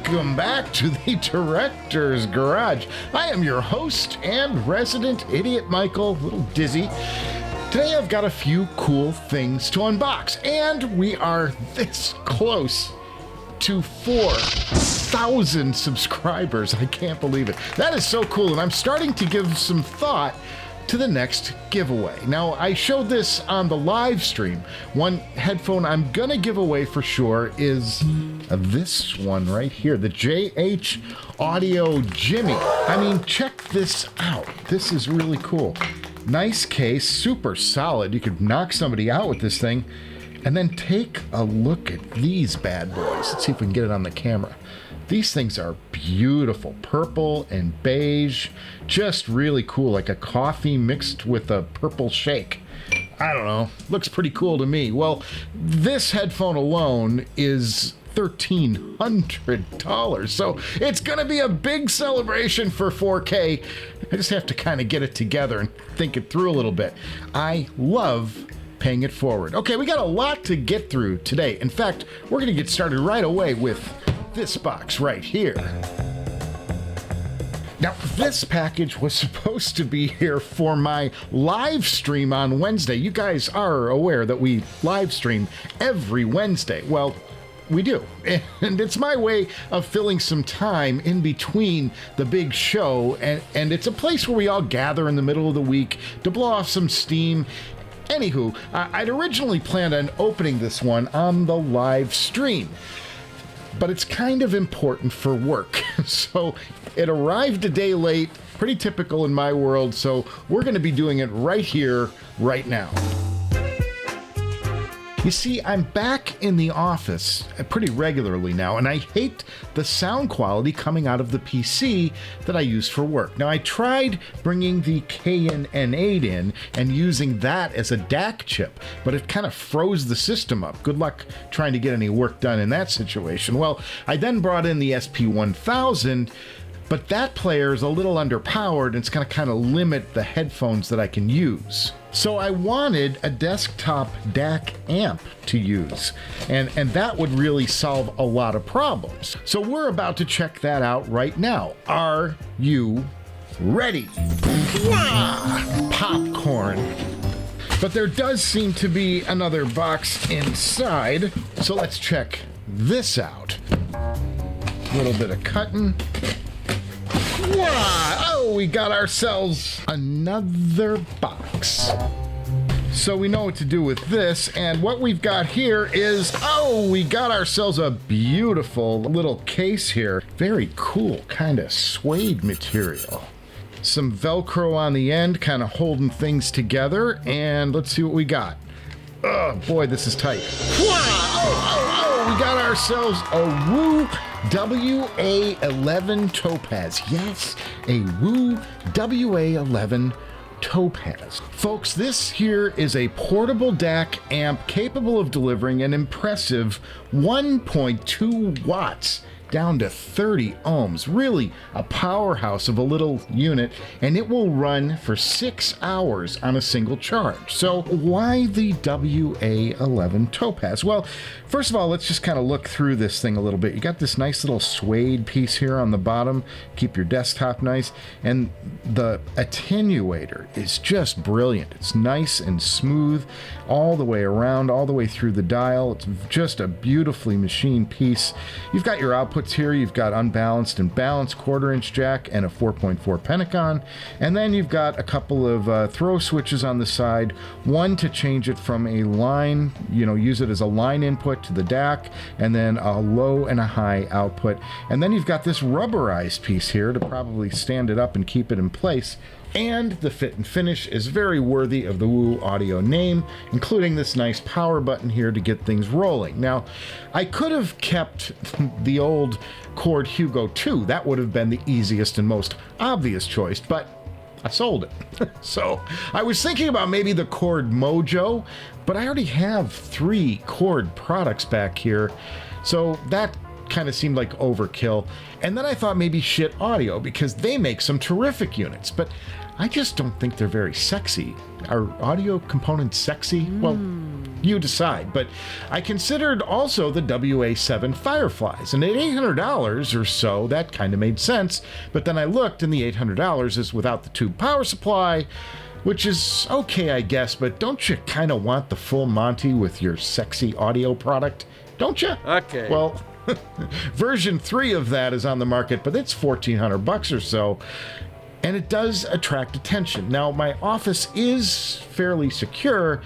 Welcome back to the Director's Garage. I am your host and resident idiot, Michael, a little dizzy. Today I've got a few cool things to unbox, and we are this close to 4,000 subscribers. I can't believe it. That is so cool, and I'm starting to give some thought to the next giveaway. Now, I showed this on the live stream. One headphone I'm gonna give away for sure is this one right here, the Audio Jimmy. I mean, check this out. This is really cool. Nice case, super solid. You could knock somebody out with this thing. And then take a look at these bad boys. Let's see if we can get it on the camera. These things are beautiful, purple and beige, just really cool, like a coffee mixed with a purple shake. I don't know, looks pretty cool to me. Well, this headphone alone is $1,300, so it's gonna be a big celebration for 4K. I just have to kind of get it together and think it through a little bit. I love paying it forward. Okay, we got a lot to get through today. In fact, we're gonna get started right away with this box right here. Now, this package was supposed to be here for my live stream on Wednesday. You guys are aware that we live stream every Wednesday. Well, we do. And it's my way of filling some time in between the big show. And it's a place where we all gather in the middle of the week to blow off some steam. Anywho, I'd originally planned on opening this one on the live stream, but it's kind of important for work. So it arrived a day late, pretty typical in my world, so we're going to be doing it right here, right now. You see, I'm back in the office pretty regularly now, and I hate the sound quality coming out of the PC that I use for work. Now, I tried bringing the Cayin N8 in and using that as a DAC chip, but it kind of froze the system up. Good luck trying to get any work done in that situation. Well, I then brought in the SP1000, but that player is a little underpowered, and it's going to kind of limit the headphones that I can use. So I wanted a desktop DAC amp to use, and that would really solve a lot of problems. So we're about to check that out right now. Are you ready? Popcorn. But there does seem to be another box inside, so let's check this out. A little bit of cutting. Wow. Oh, we got ourselves another box. So we know what to do with this, and what we've got here is, we got ourselves a beautiful little case here. Very cool, kind of suede material. Some Velcro on the end, kind of holding things together, and let's see what we got. Oh boy, this is tight. Wow. We got ourselves a WA11 Topaz. Yes, a WA11 Topaz. Folks, this here is a portable DAC amp capable of delivering an impressive 1.2 watts down to 30 ohms. Really a powerhouse of a little unit, and it will run for 6 hours on a single charge. So why the WA11 Topaz? Well, first of all, let's just kind of look through this thing a little bit. You got this nice little suede piece here on the bottom, keep your desktop nice, and the attenuator is just brilliant. It's nice and smooth all the way around, all the way through the dial. It's just a beautifully machined piece. You've got your outputs here. You've got unbalanced and balanced 1/4-inch jack and a 4.4 Pentagon, and then you've got a couple of throw switches on the side, one to change it from a line, use it as a line input to the DAC, and then a low and a high output. And then you've got this rubberized piece here to probably stand it up and keep it in place. And the fit and finish is very worthy of the Woaudio name, including this nice power button here to get things rolling. Now, I could have kept the old Cord Hugo 2. That would have been the easiest and most obvious choice, but I sold it. So I was thinking about maybe the Cord Mojo, but I already have 3 Cord products back here, so that kind of seemed like overkill. And then I thought maybe Audio, because they make some terrific units, but I just don't think they're very sexy. Are audio components sexy? Well, you decide. But I considered also the WA7 Fireflies, and at $800 or so, that kind of made sense. But then I looked, and the $800 is without the tube power supply, which is okay, I guess, but don't you kind of want the full Monty with your sexy audio product? Don't you? Okay. Well, version 3 of that is on the market, but it's $1,400 or so, and it does attract attention. Now, my office is fairly secure,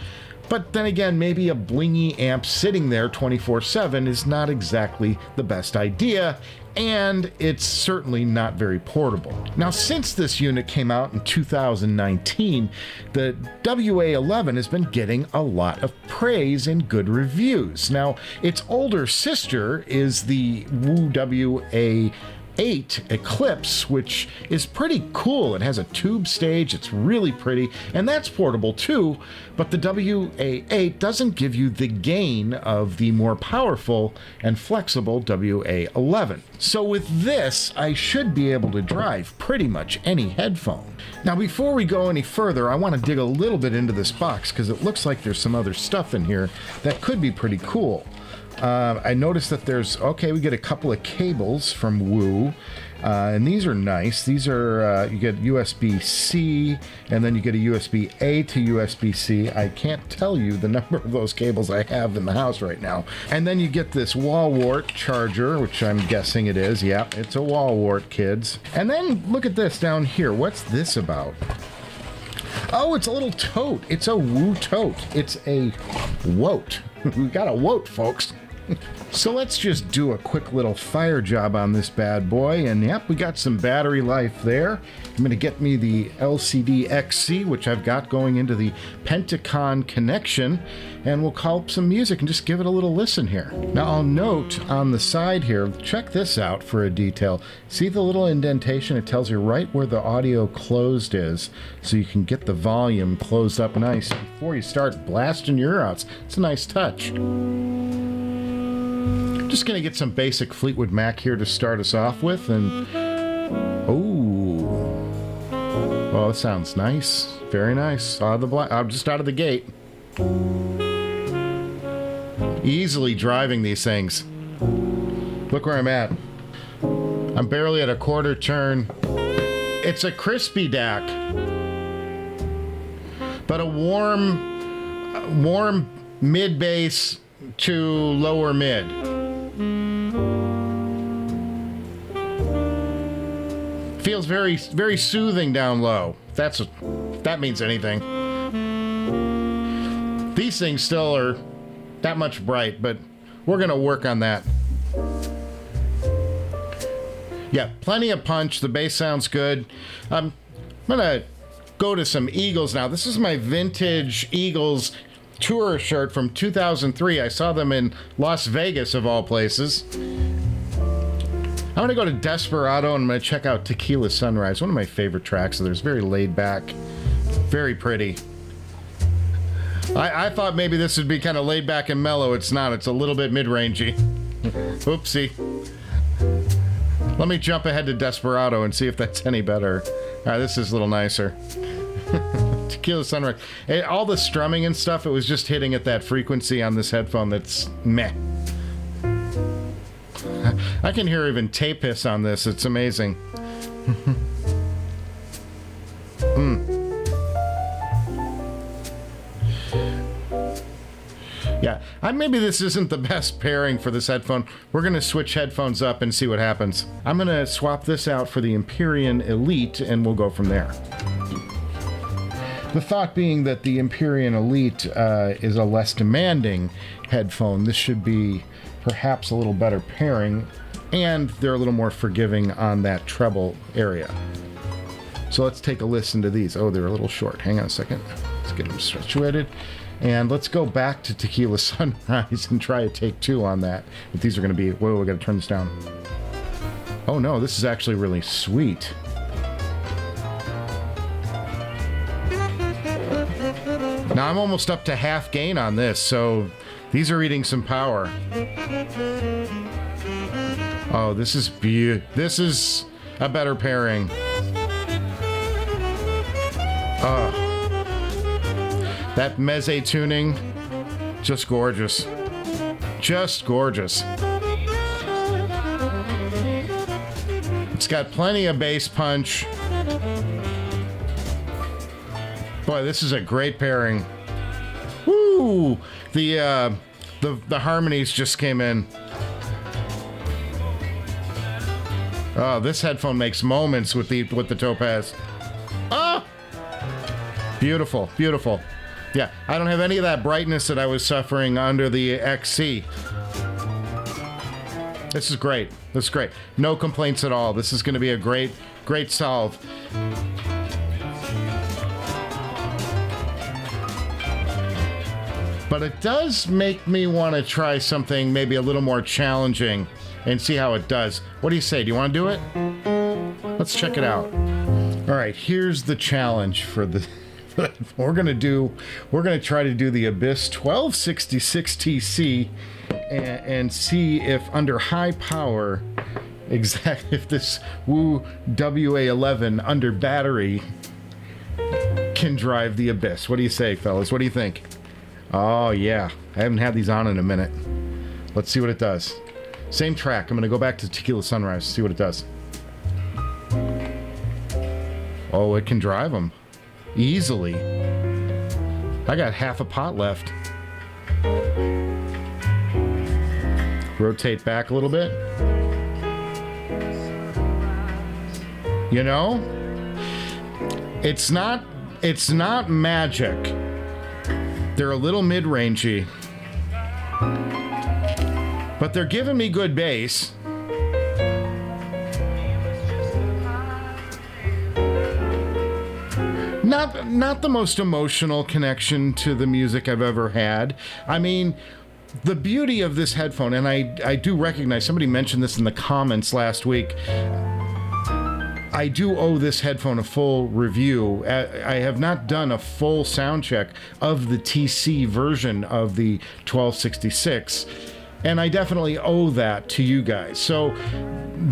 but then again, maybe a blingy amp sitting there 24/7 is not exactly the best idea, and it's certainly not very portable. Now, since this unit came out in 2019, the WA11 has been getting a lot of praise and good reviews. Now, its older sister is the WA8 Eclipse, which is pretty cool. It has a tube stage, it's really pretty, and that's portable too, but the WA8 doesn't give you the gain of the more powerful and flexible WA11. So with this, I should be able to drive pretty much any headphone. Now, before we go any further, I want to dig a little bit into this box because it looks like there's some other stuff in here that could be pretty cool. I noticed that we get a couple of cables from Woo, and these are nice. These are, you get USB-C, and then you get a USB-A to USB-C. I can't tell you the number of those cables I have in the house right now. And then you get this wall wart charger, which I'm guessing it is. Yeah, it's a wall wart, kids. And then look at this down here. What's this about? Oh, it's a little tote. It's a Woo tote. It's a Woat. We got a Woat, folks. So let's just do a quick little fire job on this bad boy, and yep, we got some battery life there. I'm going to get me the LCD XC, which I've got going into the Pentacon connection, and we'll call up some music and just give it a little listen here. Now I'll note on the side here, check this out for a detail. See the little indentation? It tells you right where the audio closed is, so you can get the volume closed up nice before you start blasting your ear outs. It's a nice touch. Just gonna get some basic Fleetwood Mac here to start us off with, and oh, it sounds nice, very nice. I'm just out of the gate. Easily driving these things. Look where I'm at. I'm barely at a quarter turn. It's a crispy DAC, but a warm mid bass to lower mid. Feels very, very soothing down low. If that means anything. These things still are that much bright, but we're gonna work on that. Yeah, plenty of punch. The bass sounds good. I'm gonna go to some Eagles now. This is my vintage Eagles tour shirt from 2003. I saw them in Las Vegas, of all places. I'm going to go to Desperado, and I'm going to check out Tequila Sunrise, one of my favorite tracks. So there's very laid back, very pretty. I thought maybe this would be kind of laid back and mellow. It's not. It's a little bit mid-rangey. Oopsie. Let me jump ahead to Desperado and see if that's any better. All right, this is a little nicer. Tequila Sunrise. All the strumming and stuff, it was just hitting at that frequency on this headphone that's meh. I can hear even tape hiss on this. It's amazing. Yeah, maybe this isn't the best pairing for this headphone. We're going to switch headphones up and see what happens. I'm going to swap this out for the Empyrean Elite, and we'll go from there. The thought being that the Empyrean Elite is a less demanding headphone. This should be perhaps a little better pairing, and they're a little more forgiving on that treble area. So let's take a listen to these. Oh, they're a little short. Hang on a second. Let's get them situated. And let's go back to Tequila Sunrise and try a take 2 on that. But these are going to be... Whoa, we got to turn this down. Oh no, this is actually really sweet. Now I'm almost up to half gain on this, so these are eating some power. Oh, this is beautiful. This is a better pairing. That Meze tuning, just gorgeous. Just gorgeous. It's got plenty of bass punch. Boy, this is a great pairing. Woo! The harmonies just came in. Oh, this headphone makes moments with the Topaz. Ah! Beautiful, beautiful. Yeah, I don't have any of that brightness that I was suffering under the XC. This is great. This is great. No complaints at all. This is going to be a great, great solve. But it does make me want to try something maybe a little more challenging and see how it does. What do you say? Do you want to do it? Let's check it out. All right, here's the challenge for the... we're gonna try to do the Abyss 1266 TC and see if under high power, if this WA11 under battery can drive the Abyss. What do you say, fellas? What do you think? Oh yeah, I haven't had these on in a minute. Let's see what it does. Same track. I'm gonna go back to Tequila Sunrise, see what it does. Oh, it can drive them. Easily. I got half a pot left. Rotate back a little bit. You know, it's not magic. They're a little mid-rangey, but they're giving me good bass. Not the most emotional connection to the music I've ever had. I mean, the beauty of this headphone, and I do recognize, somebody mentioned this in the comments last week, I do owe this headphone a full review. I have not done a full sound check of the TC version of the 1266, and I definitely owe that to you guys. So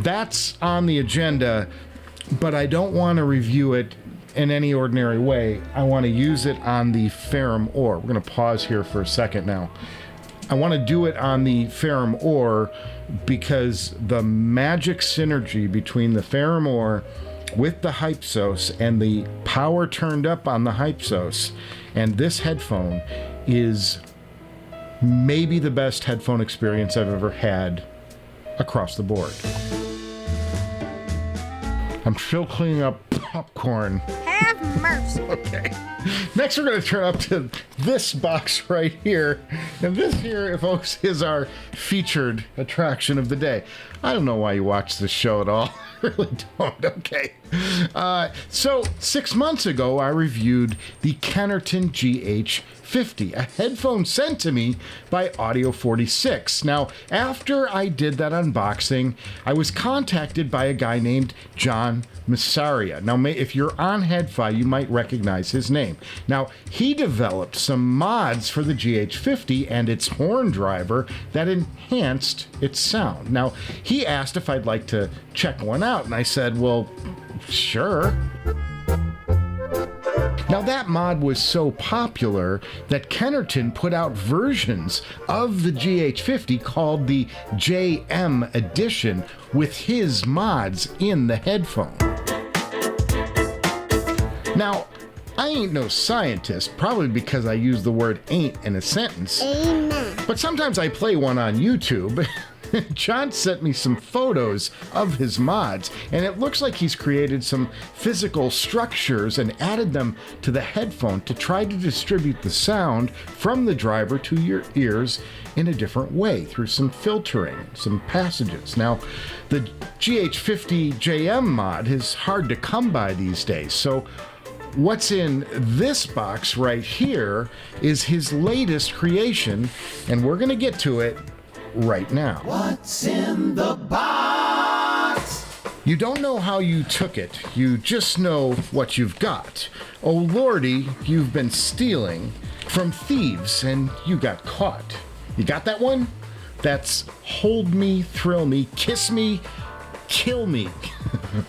that's on the agenda, but I don't want to review it in any ordinary way. I want to use it on the Ferrum Ore. We're going to pause here for a second now. I want to do it on the Ferrum Ore because the magic synergy between the Ferrum Ore with the Hypsos and the power turned up on the Hypsos and this headphone is maybe the best headphone experience I've ever had across the board. I'm still cleaning up popcorn. Have mercy. Okay. Next, we're going to turn up to this box right here. And this here, folks, is our featured attraction of the day. I don't know why you watch this show at all. I really don't. Okay. So 6 months ago, I reviewed the Kennerton GH50, a headphone sent to me by Audio46. Now, after I did that unboxing, I was contacted by a guy named John Massaria. Now, if you're on HeadFi, you might recognize his name. Now, he developed some mods for the GH50 and its horn driver that enhanced its sound. Now, he asked if I'd like to check one out, and I said, well, sure. Now that mod was so popular that Kennerton put out versions of the GH50 called the JM Edition with his mods in the headphone. Now, I ain't no scientist, probably because I use the word ain't in a sentence. Amen. But sometimes I play one on YouTube. John sent me some photos of his mods, and it looks like he's created some physical structures and added them to the headphone to try to distribute the sound from the driver to your ears in a different way through some filtering, some passages. Now, the GH50 JM mod is hard to come by these days, so what's in this box right here is his latest creation, and we're going to get to it right now. What's in the box? You don't know how you took it, you just know what you've got. Oh lordy, you've been stealing from thieves and you got caught. You got that one? That's Hold Me, Thrill Me, Kiss Me, Kill Me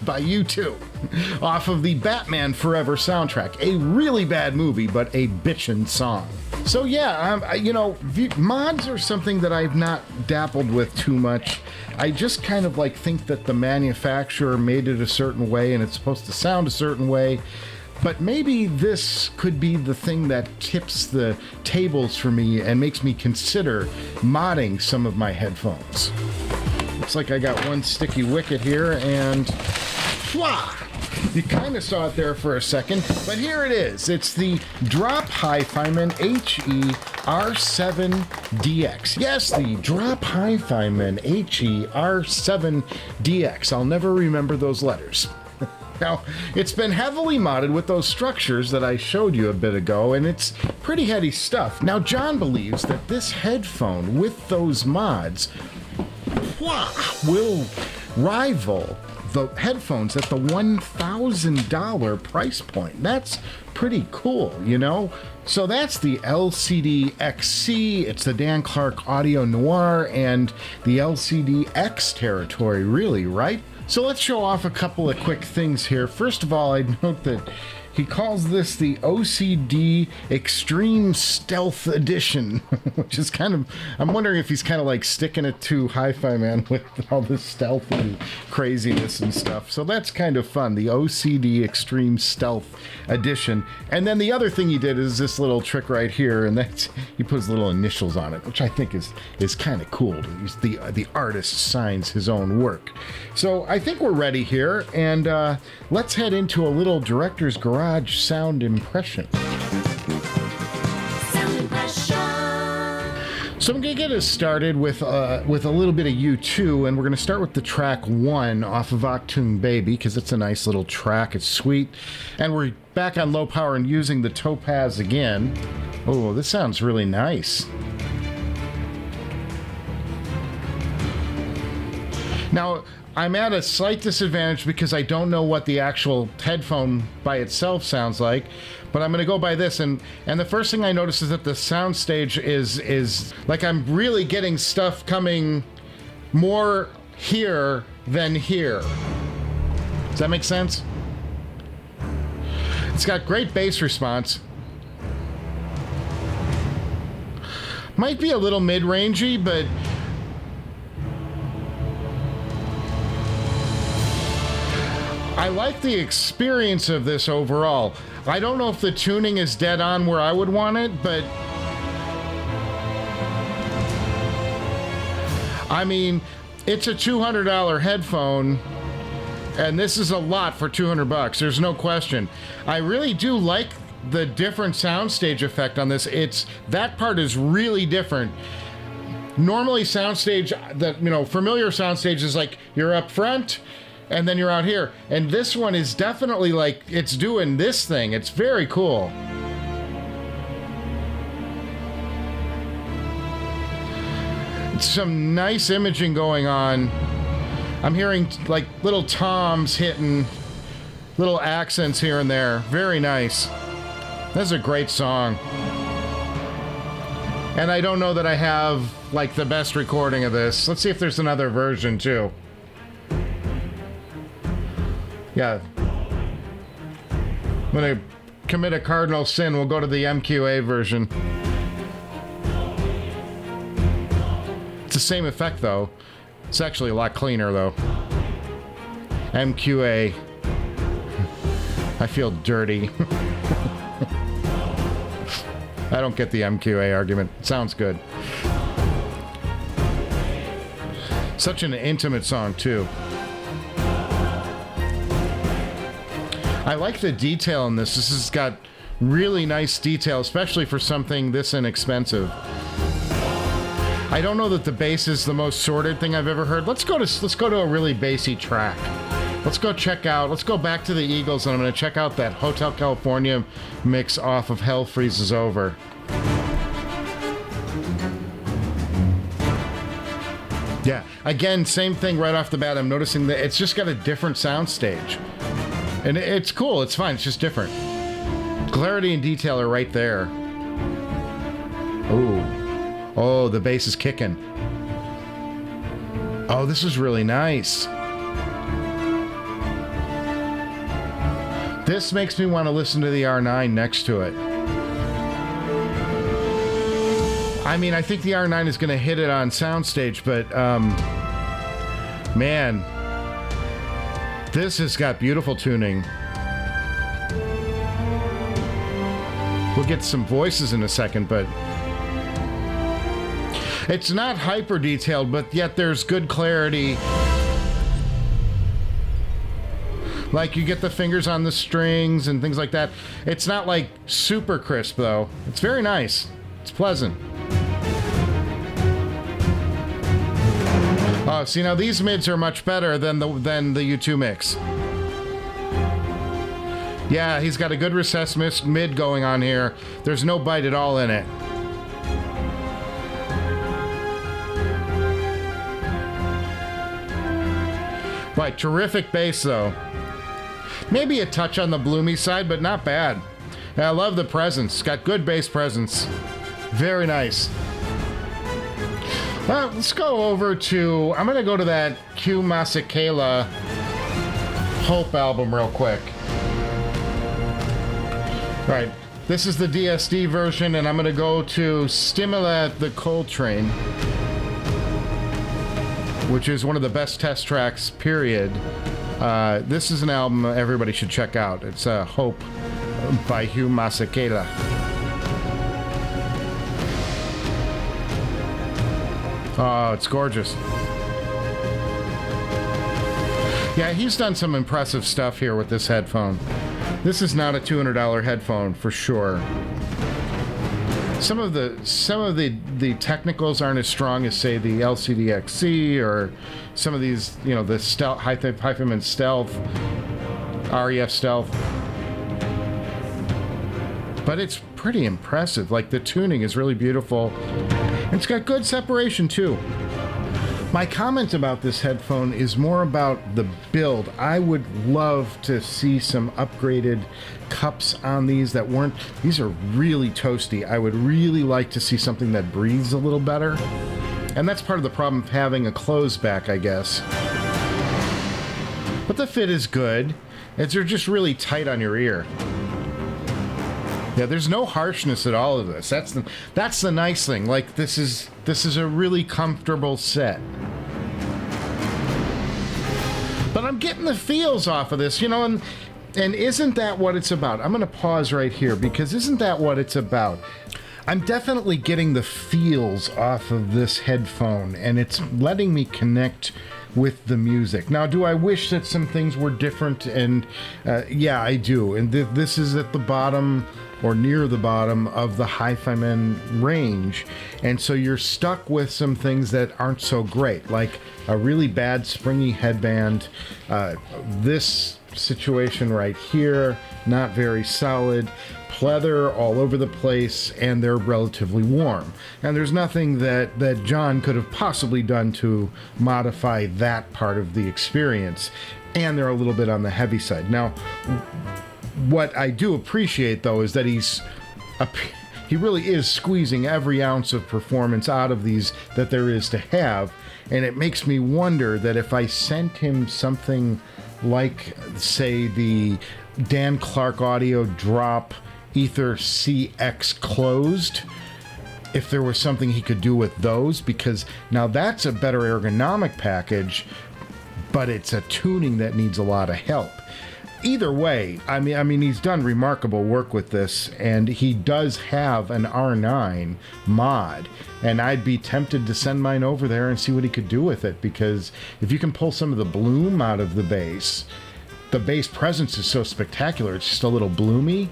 by U2. off of the Batman Forever soundtrack. A really bad movie, but a bitchin' song. So yeah, you know, mods are something that I've not dabbled with too much. I just kind of like think that the manufacturer made it a certain way and it's supposed to sound a certain way. But maybe this could be the thing that tips the tables for me and makes me consider modding some of my headphones. Looks like I got one sticky wicket here, and wah! You kind of saw it there for a second, but here it is. It's the Drop Hifiman HE-R7DX. Yes, the Drop Hifiman HE-R7DX. I'll never remember those letters. Now, it's been heavily modded with those structures that I showed you a bit ago, and it's pretty heady stuff. Now, John believes that this headphone with those mods will rival the headphones at the $1,000 price point. That's pretty cool, you know? So that's the LCD XC, it's the Dan Clark Audio Noir, and the LCD X territory, really, right? So let's show off a couple of quick things here. First of all, I'd note that he calls this the OCD Extreme Stealth Edition, which is kind of, I'm wondering if he's kind of like sticking it to Hi-Fi-Man with all this stealthy craziness and stuff. So that's kind of fun, the OCD Extreme Stealth Edition. And then the other thing he did is this little trick right here, and that's, he put his little initials on it, which I think is kind of cool. The artist signs his own work. So I think we're ready here, and let's head into a little director's garage sound impression. So I'm going to get us started with a little bit of U2, and we're going to start with the track 1 off of Octoon Baby, because it's a nice little track, it's sweet. And we're back on low power and using the Topaz again. Oh, this sounds really nice. Now, I'm at a slight disadvantage because I don't know what the actual headphone by itself sounds like, but I'm going to go by this, and the first thing I notice is that the soundstage is like I'm really getting stuff coming more here than here. Does that make sense? It's got great bass response. Might be a little mid-rangey, but I like the experience of this overall. I don't know if the tuning is dead on where I would want it, but I mean, it's a $200 headphone, and this is a lot for $200. There's no question. I really do like the different soundstage effect on this. That part is really different. Normally, soundstage, familiar soundstage is like you're up front, and then you're out here. And this one is definitely like, it's doing this thing. It's very cool. It's some nice imaging going on. I'm hearing like little toms hitting, little accents here and there. Very nice. This is a great song. And I don't know that I have like the best recording of this. Let's see if there's another version too. Yeah. I'm gonna commit a cardinal sin. We'll go to the MQA version. It's the same effect though. It's actually a lot cleaner though. MQA. I feel dirty. I don't get the MQA argument. It sounds good. Such an intimate song too. I like the detail in this. This has got really nice detail, especially for something this inexpensive. I don't know that the bass is the most sorted thing I've ever heard. Let's go to a really bassy track. Let's go back to the Eagles, and I'm going to check out that Hotel California mix off of Hell Freezes Over. Yeah, again, same thing right off the bat. I'm noticing that it's just got a different sound stage. And it's cool, it's fine, it's just different. Clarity and detail are right there. Oh, the bass is kicking. Oh, this is really nice. This makes me want to listen to the R9 next to it. I mean, I think the R9 is going to hit it on soundstage, but man, this has got beautiful tuning. We'll get some voices in a second, but it's not hyper detailed, but yet there's good clarity. Like, you get the fingers on the strings and things like that. It's not like super crisp, though. It's very nice. It's pleasant. Oh, see, now these mids are much better than the U2 mix. Yeah, he's got a good recessed mid going on here. There's no bite at all in it. Right, terrific bass, though. Maybe a touch on the bloomy side, but not bad. I love the presence. It's got good bass presence. Very nice. Well, let's go over to... I'm going to go to that Q Masekela Hope album real quick. Right. This is the DSD version, and I'm going to go to Stimulate the Coltrane, which is one of the best test tracks, period. This is an album everybody should check out. It's Hope by Hugh Masekela. Oh, it's gorgeous. Yeah, he's done some impressive stuff here with this headphone. This is not a $200 headphone for sure. Some of the technicals aren't as strong as, say, the LCD-XC or some of these, you know, the stealth Hifiman Stealth, REF Stealth. But it's pretty impressive. Like, the tuning is really beautiful. And it's got good separation too. My comment about this headphone is more about the build. I would love to see some upgraded cups on these that weren't... These are really toasty. I would really like to see something that breathes a little better. And that's part of the problem of having a closed back, I guess. But the fit is good. They're just really tight on your ear. Yeah, there's no harshness at all of this. That's the nice thing. Like, this is a really comfortable set. But I'm getting the feels off of this, you know, and isn't that what it's about? I'm going to pause right here, because isn't that what it's about? I'm definitely getting the feels off of this headphone, and it's letting me connect with the music. Now, do I wish that some things were different? And yeah, I do. And this is at the bottom, or near the bottom, of the Hifiman range, and so you're stuck with some things that aren't so great, like a really bad springy headband, this situation right here, not very solid, pleather all over the place, and they're relatively warm. And there's nothing that John could have possibly done to modify that part of the experience, and they're a little bit on the heavy side. Now, what I do appreciate, though, is that he really is squeezing every ounce of performance out of these that there is to have, and it makes me wonder that if I sent him something like, say, the Dan Clark Audio Drop Ether CX closed, if there was something he could do with those, because now that's a better ergonomic package, but it's a tuning that needs a lot of help. Either way, I mean, he's done remarkable work with this, and he does have an R9 mod, and I'd be tempted to send mine over there and see what he could do with it, because if you can pull some of the bloom out of the bass presence is so spectacular. It's just a little bloomy.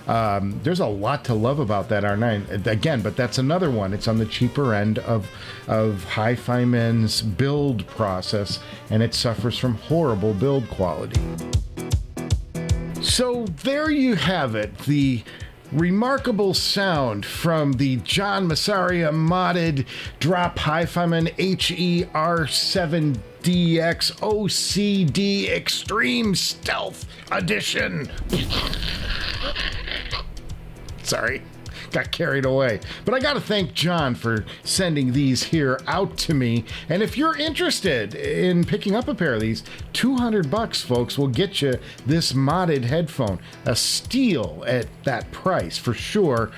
There's a lot to love about that R9. Again, but that's another one. It's on the cheaper end of Hifiman's build process, and it suffers from horrible build quality. So there you have it, the remarkable sound from the John Massaria modded drop Hifiman HE-R7DX OCD Extreme Stealth Edition. Sorry, got carried away. But I got to thank John for sending these here out to me. And if you're interested in picking up a pair of these, $200, folks, will get you this modded headphone. A steal at that price for sure.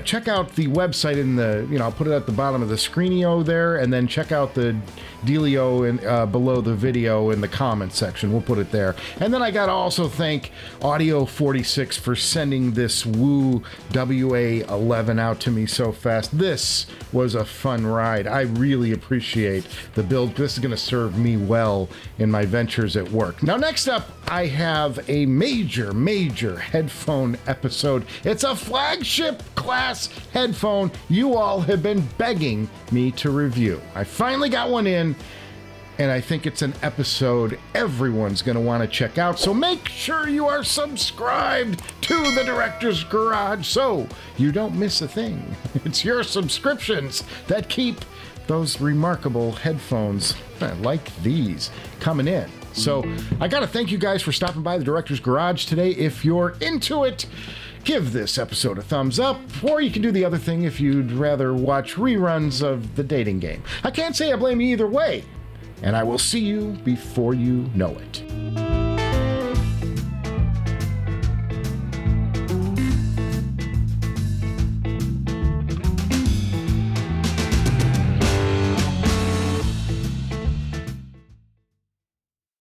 Check out the website in the, I'll put it at the bottom of the screenio there, and then check out the dealio below the video in the comment section. We'll put it there. And then I got to also thank Audio46 for sending this WA11 out to me so fast. This was a fun ride. I really appreciate the build. This is going to serve me well in my ventures at work. Now, next up, I have a major headphone episode. It's a flagship class headphone you all have been begging me to review. I finally got one in, and I think it's an episode everyone's going to want to check out. So make sure you are subscribed to the Director's Garage so you don't miss a thing. It's your subscriptions that keep those remarkable headphones like these coming in. So I got to thank you guys for stopping by the Director's Garage today. If you're into it, give this episode a thumbs up, or you can do the other thing if you'd rather watch reruns of The Dating Game. I can't say I blame you either way, and I will see you before you know it.